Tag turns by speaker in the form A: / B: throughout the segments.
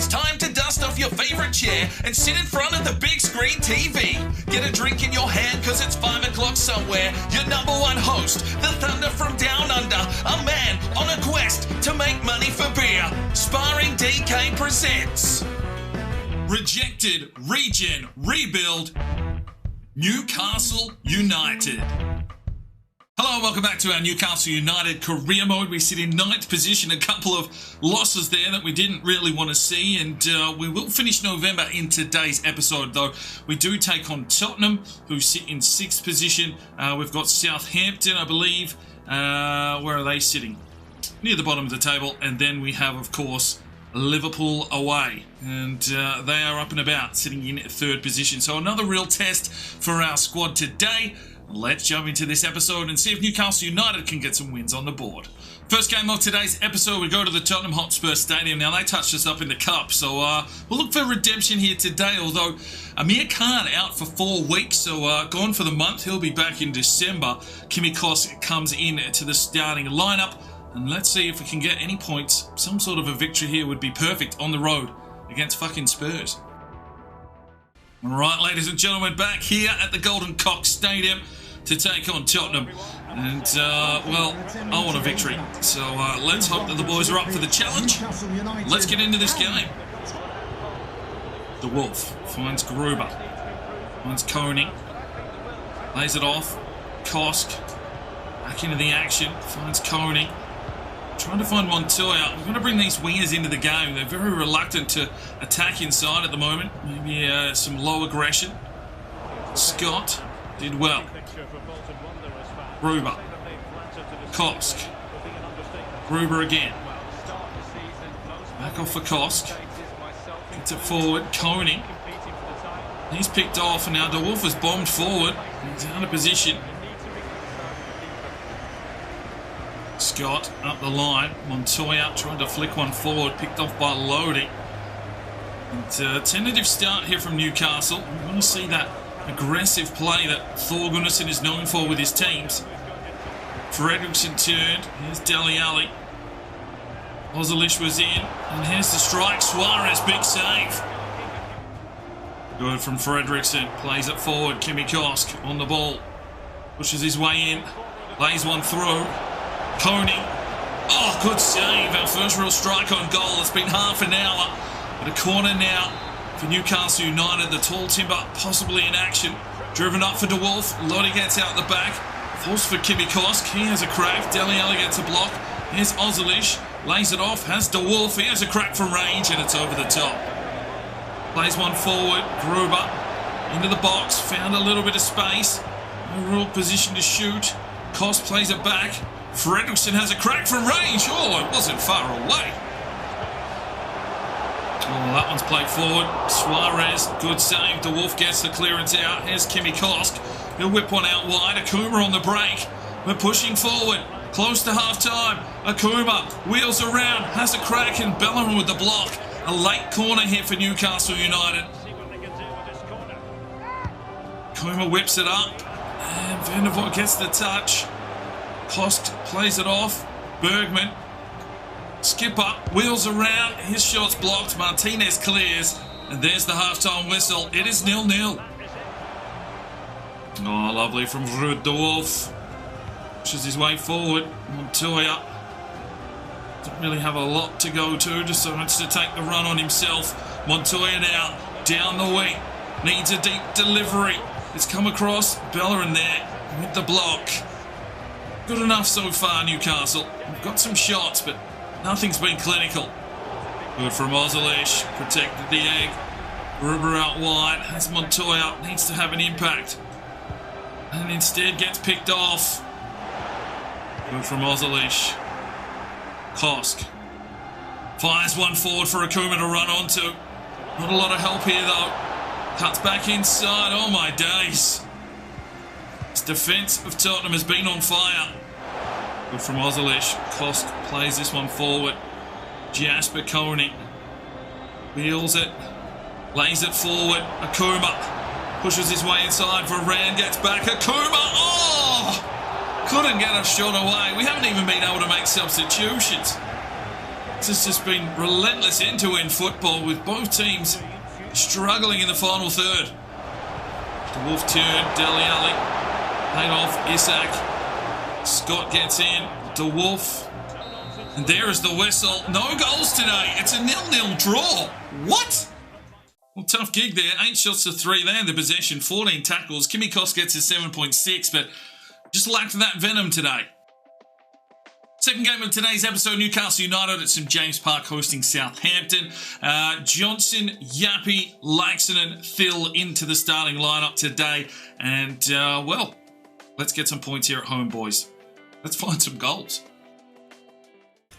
A: It's time to dust off your favourite chair and sit in front of the big screen TV. Get a drink in your hand because it's 5 o'clock somewhere. Your number one host, the Thunder from Down Under, a man on a quest to make money for beer. Sparring DK presents Rejected, Regen, Rebuild, Newcastle United. Hello and welcome back to our Newcastle United career mode. We sit in 9th position, a couple of losses there that we didn't really want to see, and we will finish November in today's episode, though. We do take on Tottenham, who sit in 6th position. We've got Southampton, I believe. Where are they sitting? Near the bottom of the table. And then we have, of course, Liverpool away, and they are up and about, sitting in 3rd position. So another real test for our squad today. Let's jump into this episode and see if Newcastle United can get some wins on the board. First game of today's episode, we go to the Tottenham Hotspur Stadium. Now, they touched us up in the Cup, so we'll look for redemption here today, although Amir Khan out for 4 weeks, so gone for the month. He'll be back in December. Kimikos comes in to the starting lineup, and let's see if we can get any points. Some sort of a victory here would be perfect on the road against fucking Spurs. All right, ladies and gentlemen, back here at the Golden Cock Stadium to take on Tottenham, and well, I want a victory, so let's hope that the boys are up for the challenge. Let's get into this game. The Wolf finds Gruber, finds Koning, lays it off. Kosk back into the action, finds Koning, trying to find Montoya. We're going to bring these wingers into the game. They're very reluctant to attack inside at the moment. Maybe some low aggression. Scott did well. Gruber. Kosk. Gruber again. Back off for Kosk. Gets it forward. Koning. He's picked off, and now De Wolf has bombed forward. He's out of position. Scott up the line. Montoya trying to flick one forward. Picked off by Lodi. And tentative start here from Newcastle. We want to see that aggressive play that Thor Gunnarsson is known for with his teams. Fredrickson turned. Here's Dele Alli. Ozilish was in. And here's the strike. Suarez, big save. Good from Fredrickson. Plays it forward. Kimikos on the ball. Pushes his way in. Lays one through. Koning. Oh, good save. Our first real strike on goal. It's been half an hour. At a corner now for Newcastle United. The tall timber possibly in action. Driven up for De Wolf. Lodi gets out the back. Forced for Kimikos. He has a crack. Dele Alli gets a block. Here's Ozilish. Lays it off. Has De Wolf. He has a crack from range, and it's over the top. Plays one forward. Gruber into the box. Found a little bit of space. No real position to shoot. Kost plays it back. Fredrickson has a crack from range. Oh, it wasn't far away. Oh, that one's played forward. Suarez, good save. De Wolf gets the clearance out. Here's Kimikos. He'll whip one out wide. Akuma on the break. We're pushing forward. Close to half-time. Akuma wheels around. Has a crack, and Bellerin with the block. A late corner here for Newcastle United. Akuma whips it up. And Van der Voort gets the touch. Kost plays it off. Bergman. Skipper wheels around. His shot's blocked. Martinez clears. And there's the half-time whistle. It is 0-0. Oh, lovely from Ruud De Wolf. Pushes his way forward. Montoya doesn't really have a lot to go to. Decides to take the run on himself. Montoya now down the wing. Needs a deep delivery. It's come across. Bellerin there with the block. Good enough so far, Newcastle. We've got some shots, but nothing's been clinical. Good from Ozilish. Protected the egg. Gruber out wide. Has Montoya. Needs to have an impact. And instead gets picked off. Good from Ozilish. Kosk. Fires one forward for Akuma to run onto. Not a lot of help here, though. Cuts back inside. Oh, my days. This defence of Tottenham has been on fire. Good from Ozilish. Kosk plays this one forward. Jasper Koning wheels it. Lays it forward. Akuma pushes his way inside. Varane gets back. Akuma. Oh! Couldn't get a shot away. We haven't even been able to make substitutions. This has just been relentless end-to-end football with both teams struggling in the final third. The Wolf turn, Dele Alli, paid off, Isak. Scott gets in, the Wolf. And there is the whistle. No goals today. It's a 0-0 draw. What? Well, tough gig there. 8 shots to 3. They had the possession, 14 tackles. Kimmy Koss gets a 7.6, but just lacked that venom today. Second game of today's episode, Newcastle United at St James Park hosting Southampton. Johnson, Yappy, Laxton, Thill into the starting lineup today. And, well, let's get some points here at home, boys. Let's find some goals.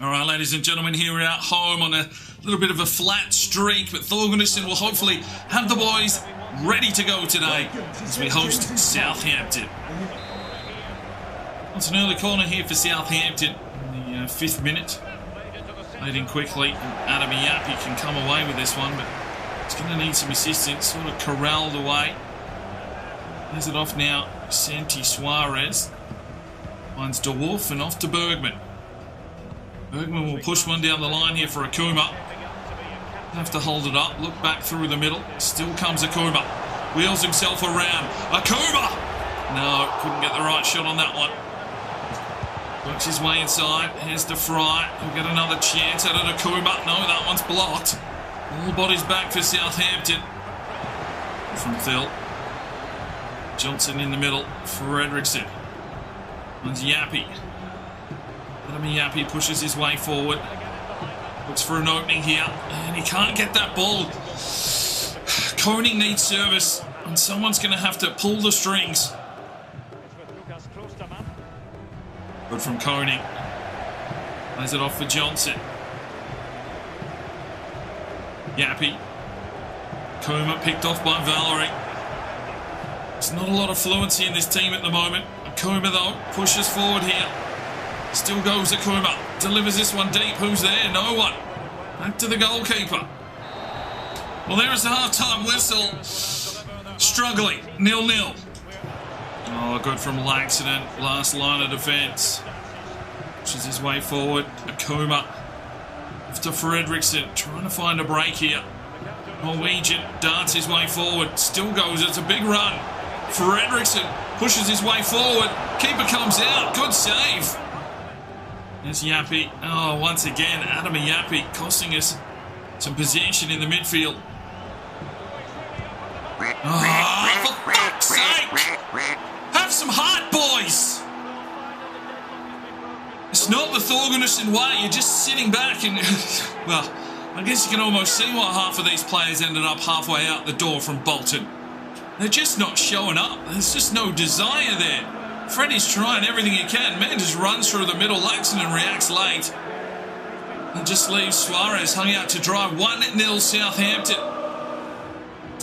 A: All right, ladies and gentlemen, here we're at home on a little bit of a flat streak, but Thor Gunnarsson will hopefully have the boys ready to go today as we host Southampton. It's an early corner here for Southampton in the 5th minute. Played in quickly, and Adam Yappy can come away with this one, but he's going to need some assistance, sort of corralled away. There's it off now, Santi Suarez. Finds De Wolf and off to Bergman. Bergman will push one down the line here for Akuma. Have to hold it up, look back through the middle. Still comes Akuma. Wheels himself around. Akuma! No, couldn't get the right shot on that one. Works his way inside. Here's De Vrij. He'll get another chance at it. Akuma. No, that one's blocked. All bodies back for Southampton. From Thill. Johnson in the middle. Fredrickson. Finds Yappy. Adam Yappy pushes his way forward. Looks for an opening here. And he can't get that ball. Koning needs service. And someone's going to have to pull the strings. Good from Koning. Plays it off for Johnson. Yappy. Kuma picked off by Valerie. There's not a lot of fluency in this team at the moment. Kuma, though, pushes forward here. Still goes Akuma. Delivers this one deep. Who's there? No one. Back to the goalkeeper. Well, there is the half-time whistle. Struggling. 0-0. Oh, good from Laxton. Last line of defence. Pushes his way forward. Akuma. After Fredrickson. Trying to find a break here. Norwegian darts his way forward. Still goes. It's a big run. Fredrickson pushes his way forward. Keeper comes out. Good save. There's Yappy. Oh, once again, Adam Yappy costing us some possession in the midfield. Oh, for fuck's sake! Have some heart, boys! It's not the Thor Gunnarsson way. You're just sitting back and... well, I guess you can almost see why half of these players ended up halfway out the door from Bolton. They're just not showing up. There's just no desire there. Freddie's trying everything he can. Man just runs through the middle, Laxton, and reacts late. And just leaves Suarez hung out to dry. 1-0 Southampton.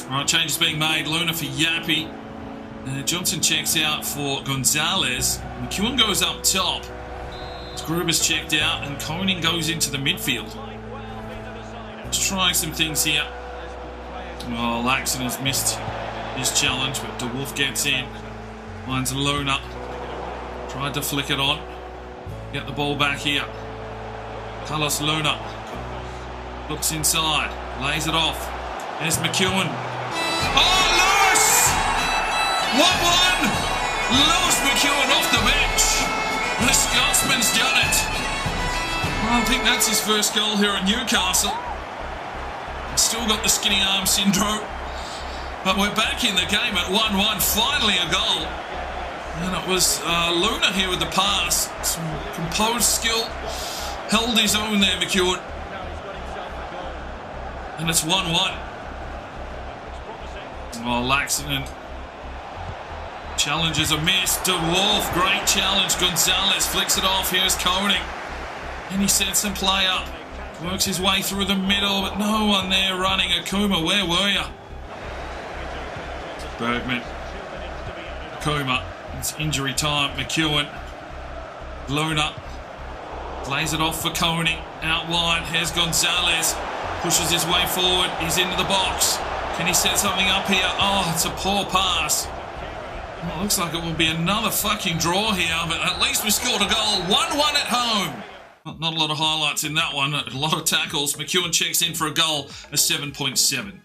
A: Right, changes being made. Luna for Yappy. Johnson checks out for Gonzalez. McEwen goes up top. Gruber's checked out, and Koning goes into the midfield. Just trying some things here. Oh, Laxton has missed his challenge, but De Wolf gets in. Finds Luna. Tried to flick it on. Get the ball back here. Carlos Luna. Looks inside. Lays it off. There's McEwen. Oh, Lewis! 1-1! Lewis McEwen off the bench. The Scotsman's done it. Well, I think that's his first goal here at Newcastle. Still got the skinny arm syndrome. But we're back in the game at 1-1. Finally a goal. And it was Luna here with the pass. Some composed skill. Held his own there, McEwen. And it's 1-1. Oh, Laxton. Challenges a miss. De Wolf, great challenge. Gonzalez flicks it off. Here's Koning. And he sets some play up. Works his way through the middle, but no one there running. Akuma, where were you? Bergman. Akuma. It's injury time. McEwen. Luna. Lays it off for Koning. Out wide. Here's Gonzalez. Pushes his way forward. He's into the box. Can he set something up here? Oh, it's a poor pass. Well, it looks like it will be another fucking draw here, but at least we scored a goal. 1-1 at home. Not a lot of highlights in that one. A lot of tackles. McEwen checks in for a goal, a 7.7.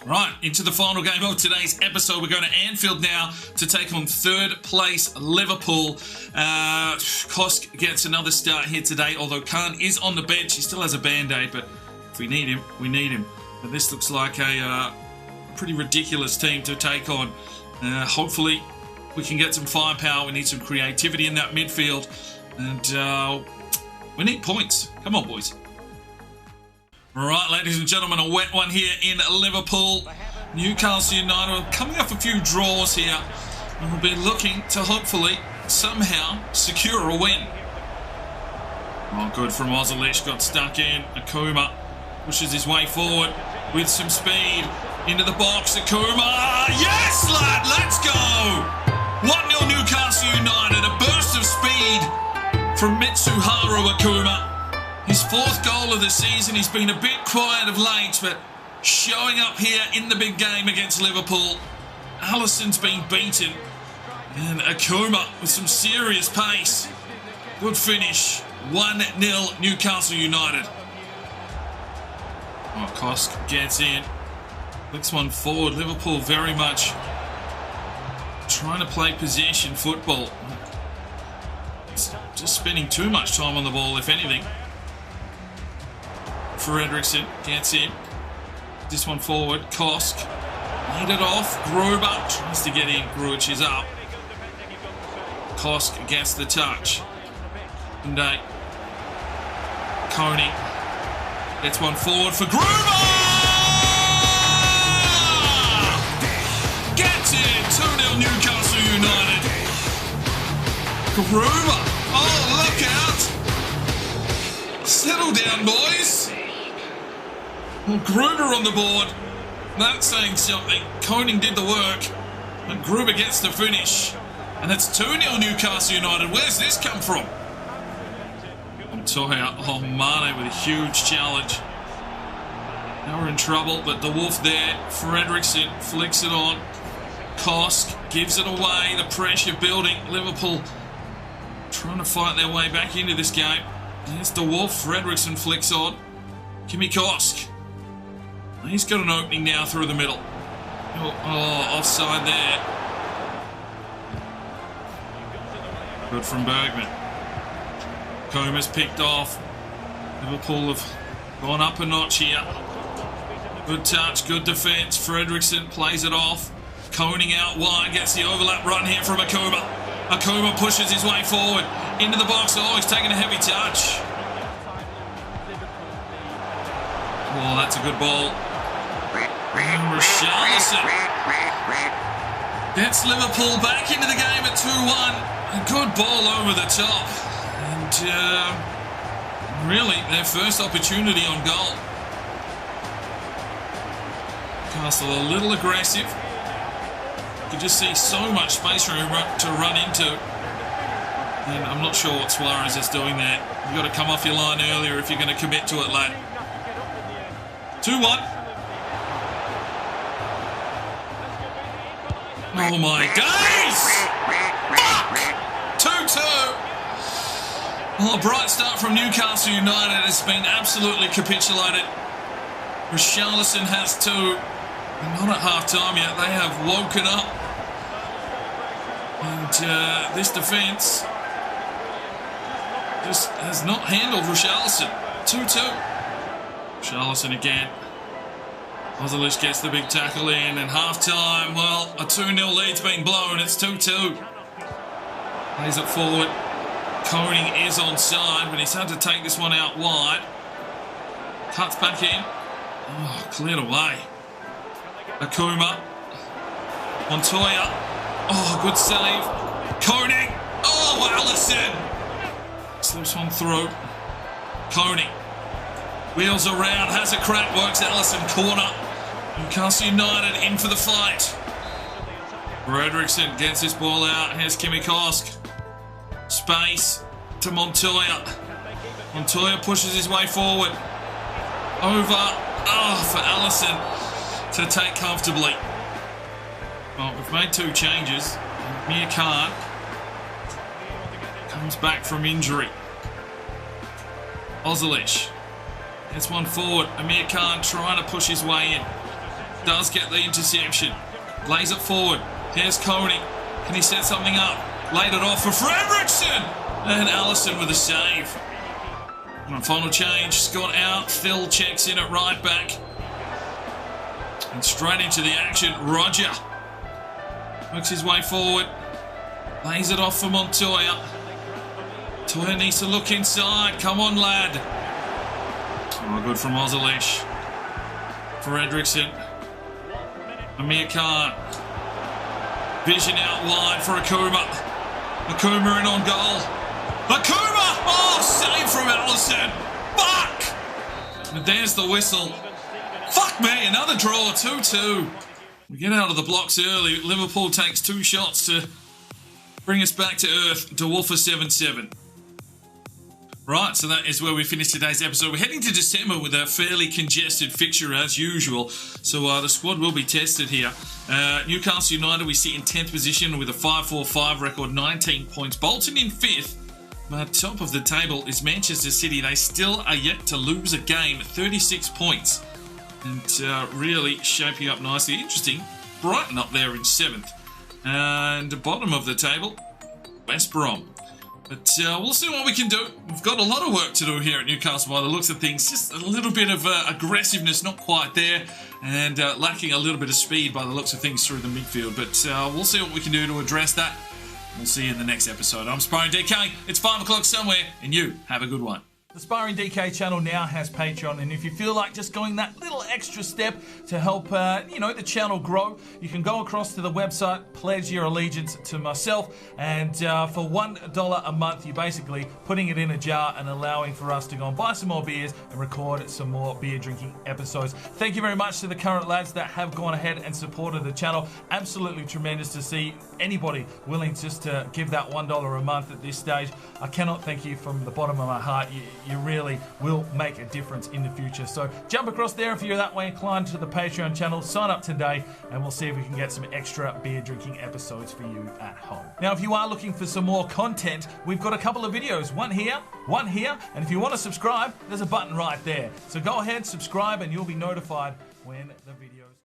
A: Right, into the final game of today's episode. We're going to Anfield now to take on third place Liverpool. Kosk gets another start here today, although Khan is on the bench. He still has a band-aid, but if we need him, we need him. But this looks like a pretty ridiculous team to take on. Hopefully, we can get some firepower. We need some creativity in that midfield. And we need points. Come on, boys. Right, ladies and gentlemen, a wet one here in Liverpool. Newcastle United are coming off a few draws here. And we'll be looking to hopefully somehow secure a win. Oh, good from Ozilish. Got stuck in. Akuma pushes his way forward with some speed. Into the box. Akuma. Yes, lad. Let's go. 1-0 Newcastle United. A burst of speed from Mitsuharu Akuma. His fourth goal of the season. He's been a bit quiet of late, but showing up here in the big game against Liverpool. Alisson's been beaten. And Akuma with some serious pace. Good finish. 1-0 Newcastle United. Oh, Kosk gets in. Flicks one forward. Liverpool very much trying to play possession football. Just spending too much time on the ball, if anything. Fredrickson gets in. This one forward. Kosk. Lead it off. Gruber tries to get in. Gruich is up. Kosk gets the touch. Sunday. Coney gets one forward for Gruber! Gets it! 2-0 Newcastle United. Gruber! Oh, look out! Settle down, boys! Well, Gruber on the board. That's saying something. Koning did the work, and Gruber gets the finish. And it's 2-0 Newcastle United. Where's this come from? Montoya. Oh, Mane with a huge challenge. Now we're in trouble, but the Wolf there. Fredrickson flicks it on. Kosk gives it away. The pressure building. Liverpool trying to fight their way back into this game. There's the Wolf. Fredrickson flicks on. Kimmy Kosk. He's got an opening now through the middle. Oh, offside there. Good from Bergman. Comer's picked off. Liverpool have gone up a notch here. Good touch, good defence. Fredrickson plays it off. Koning out wide, gets the overlap run here from Akuma. Akuma pushes his way forward into the box. Oh, he's taking a heavy touch. Oh, that's a good ball. Richarlison gets Liverpool back into the game at 2-1. A good ball over the top. And really, their first opportunity on goal. Newcastle a little aggressive. You can just see so much space to run into. And I'm not sure what Suarez is doing there. You've got to come off your line earlier if you're going to commit to it, lad. 2-1. Oh my days! Fuck! 2-2. Well, a bright start from Newcastle United has been absolutely capitulated. Richarlison has two. Not at half-time yet. They have woken up. And this defence just has not handled Richarlison. 2-2. Richarlison again. Ozilish gets the big tackle in, and half-time, well, a 2-0 lead's been blown. It's 2-2. Plays it forward. Koning is onside, but he's had to take this one out wide. Cuts back in. Oh, cleared away. Akuma. Montoya. Oh, good save. Koning. Oh, Alisson. Slips one through. Koning. Wheels around, has a crack, works Alisson corner. Newcastle United in for the fight. Fredrickson gets this ball out. Here's Kimmy Kosk. Space to Montoya. Montoya pushes his way forward. Over. Oh, for Alisson to take comfortably. Well, we've made two changes. Mir Khan comes back from injury. Ozilish gets one forward. Amir Khan trying to push his way in. Does get the interception. Lays it forward. Here's Coney. Can he set something up? Laid it off for Fredrickson. And Allison with a save. And final change. Scott out. Phil checks in at right back. And straight into the action. Roger works his way forward. Lays it off for Montoya. Montoya needs to look inside. Come on, lad. Oh, good from Ozilish. Fredrickson. Amir Khan. Vision out wide for Akuma. Akuma in on goal. Akuma! Oh, save from Allison. Fuck! And there's the whistle. Fuck me, another draw, 2-2. We get out of the blocks early. Liverpool takes 2 shots to bring us back to earth. Dwarfer 7-7. Right, so that is where we finish today's episode. We're heading to December with a fairly congested fixture as usual. So the squad will be tested here. Newcastle United, we sit in 10th position with a 5-4-5 record, 19 points. Bolton in 5th. But top of the table is Manchester City. They still are yet to lose a game, 36 points. And really shaping up nicely. Interesting, Brighton up there in 7th. And bottom of the table, West Brom. But we'll see what we can do. We've got a lot of work to do here at Newcastle by the looks of things. Just a little bit of aggressiveness, not quite there, and lacking a little bit of speed by the looks of things through the midfield. But we'll see what we can do to address that. We'll see you in the next episode. I'm Sparring DK. It's 5 o'clock somewhere, and you have a good one. The Sparring DK channel now has Patreon, and if you feel like just going that little extra step to help, the channel grow, you can go across to the website, pledge your allegiance to myself, and for $1 a month, you're basically putting it in a jar and allowing for us to go and buy some more beers and record some more beer drinking episodes. Thank you very much to the current lads that have gone ahead and supported the channel. Absolutely tremendous to see anybody willing just to give that $1 a month at this stage. I cannot thank you from the bottom of my heart. You really will make a difference in the future. So jump across there if you're that way inclined to the Patreon channel. Sign up today and we'll see if we can get some extra beer drinking episodes for you at home. Now, if you are looking for some more content, we've got a couple of videos. One here, and if you want to subscribe, there's a button right there. So go ahead, subscribe, and you'll be notified when the video